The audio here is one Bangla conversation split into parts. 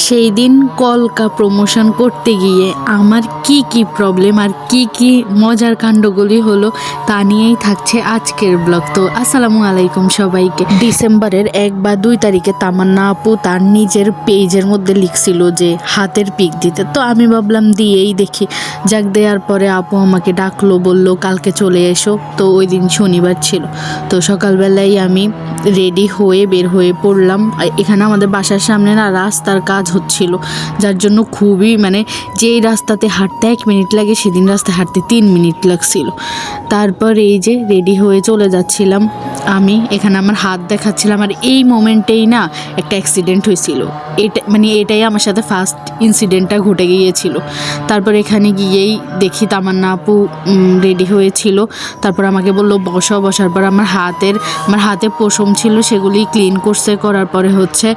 সেই দিন কলকা প্রমোশন করতে গিয়ে আমার কি প্রবলেম আর কি মজার কাণ্ডগুলি হলো তা নিয়েই থাকছে আজকের ব্লগ। তো আসসালামু আলাইকুম সবাইকে। ডিসেম্বরের 1 বা 2 তারিখে তামান্না আপু তার নিজের পেজের মধ্যে লিখছিল যে হাতের পিক দিতে, তো আমি ভাবলাম দিয়েই দেখি। যাক, দেওয়ার পরে আপু আমাকে ডাকলো, বললো কালকে চলে এসো। তো ওই দিন শনিবার ছিল, তো সকালবেলায় আমি রেডি হয়ে বের হয়ে পড়লাম। এখানে আমাদের বাসার সামনে না রাস্তার কাজ হচ্ছিল, যার জন্য খুবই যেই রাস্তাতে হাঁটতে 1 মিনিট লাগে সেদিন রাস্তায় হাঁটতে 3 মিনিট লাগছিল। তারপর এই যে রেডি হয়ে চলে যাচ্ছিলাম আমি, এখানে আমার হাত দেখাচ্ছিলাম, আর এই মোমেন্টেই না একটা অ্যাক্সিডেন্ট হয়েছিল। এটাই আমার সাথে ফার্স্ট ইনসিডেন্টটা ঘটে গিয়েছিল। তারপর এখানে গিয়েই দেখি তামান্না আপু রেডি হয়েছিল। তারপর আমাকে বললো বসার পর আমার হাতে পশম ছিল সেগুলি ক্লিন করার পরে হচ্ছে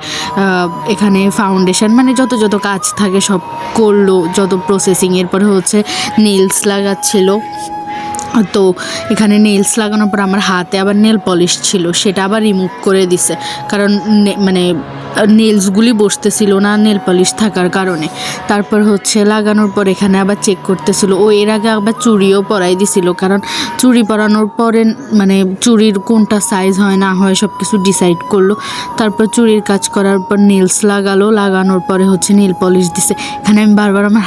এখানে ফাউন্ডেশন যত কাজ থাকে সব করলো, যত প্রসেসিং। এরপরে হচ্ছে নেলস লাগাচ্ছিল। তো এখানে নেলস লাগানোর পর আমার হাতে আবার নেল পলিশ ছিল, সেটা আবার রিমুভ করে দিছে, কারণ নেলসগুলি বসতেছিল না নেল পলিশ থাকার কারণে। তারপর হচ্ছে লাগানোর পর এখানে আবার চেক করতেছিল। ও এর আগে আবার চুড়িও পরাই দিছিল, কারণ চুড়ি পরানোর পরে চুড়ির কোনটা সাইজ হয় না হয় সব কিছু ডিসাইড করলো। তারপর চুড়ির কাজ করার পর নেলস লাগানোর পরে হচ্ছে নেল পলিশ দিছে। এখানে আমি বারবার আমার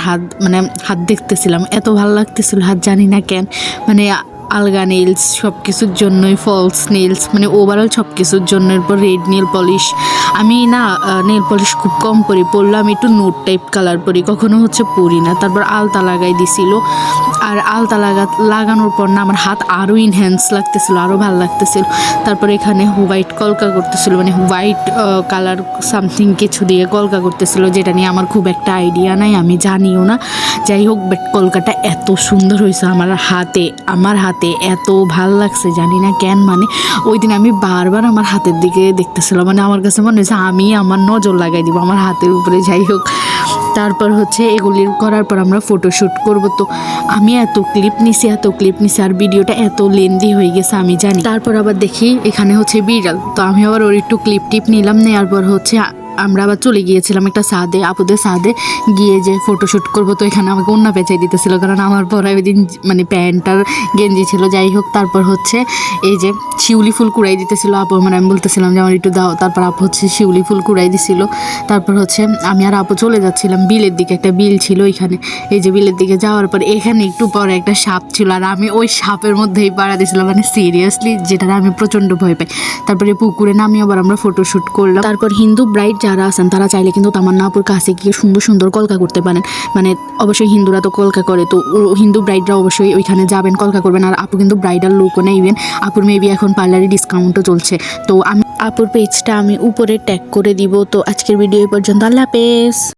হাত দেখতেছিলাম, এত ভালো লাগতেছিল হাত, জানি না কেন। আলগা নেলস সব কিছুর জন্যই, ফলস নেলস ওভারঅল সব কিছুর জন্য। এরপর রেড নেল পলিশ, আমি নেল পলিশ খুব কম পরলাম, একটু নোট টাইপ কালার পরি, কখনো হচ্ছে পরি না। তারপর আলতা লাগাই দিছিল, আর আলতা লাগানোর পর না আমার হাত আরও ইনহ্যান্স লাগতেছিল, আরও ভালো লাগতেছিল। তারপর এখানে হোয়াইট কলকা করতেছিল, হোয়াইট কালার সামথিং কিছু দিয়ে কলকা করতেছিল, যেটা নিয়ে আমার খুব একটা আইডিয়া নাই, আমি জানিও না। যাই হোক, বাট কলকাটা এত সুন্দর হয়েছে আমার হাতে এত ভাল লাগছে, জানি না কেন। ওই দিন আমি বারবার আমার হাতের দিকে দেখতেছিলাম, আমার কাছে মনে হয়েছে আমি আমার নজর লাগাই দিব আমার হাতের উপরে। যাই হোক, তারপর হচ্ছে এগুলি করার পর আমরা ফটোশ্যুট করব। তো আমি এত ক্লিপ নিছি, আর ভিডিওটা এত লেন্দি হয়ে গেছে আমি জানি। তারপর আবার দেখি এখানে হচ্ছে বিড়াল, তো আমি আবার ওর একটু ক্লিপ নিলাম, নেওয়ার পর হচ্ছে আমরা আবার চলে গিয়েছিলাম একটা ছাদে, আপুদের ছাদে গিয়ে যে ফটোশ্যুট করবো। তো এখানে আমাকে ওড়না পেঁচাই দিতেছিল, কারণ আমার পরে ওই দিন প্যান্ট আর গেঞ্জি ছিল। যাই হোক, তারপর হচ্ছে এই যে শিউলি ফুল কুড়াই দিতেছিল আপু, আমি বলতেছিলাম যে আমার একটু দাও, তারপর আপু হচ্ছে শিউলি ফুল কুড়াই দিছিল। তারপর হচ্ছে আমি আর আপু চলে যাচ্ছিলাম বিলের দিকে, একটা বিল ছিল এখানে। এই যে বিলের দিকে যাওয়ার পর এখানে একটু পরে একটা সাপ ছিল, আর আমি ওই সাপের মধ্যেই পাড়া দিয়েছিলাম, সিরিয়াসলি, যেটা আমি প্রচণ্ড ভয় পাই। তারপরে পুকুরে নামিয়ে আবার আমরা ফটোশ্যুট করলাম। তারপর হিন্দু ব্রাইড যারা আছেন তারা চাইলে কিন্তু তামান্না আপুর কাছে গিয়ে সুন্দর সুন্দর কলকা করতে পারেন। অবশ্যই হিন্দুরা তো কলকা করে, তো হিন্দু ব্রাইডরা অবশ্যই ওইখানে যাবেন, কলকা করবেন। আর আপু কিন্তু ব্রাইডাল লুকও নেই, ইভেন আপুর মেবি এখন পার্লারে ডিসকাউন্টও চলছে। তো আমি আপুর পেজটা আমি উপরে ট্যাগ করে দিব। তো আজকের ভিডিও এই পর্যন্ত, আল্লাহ হাফেজ।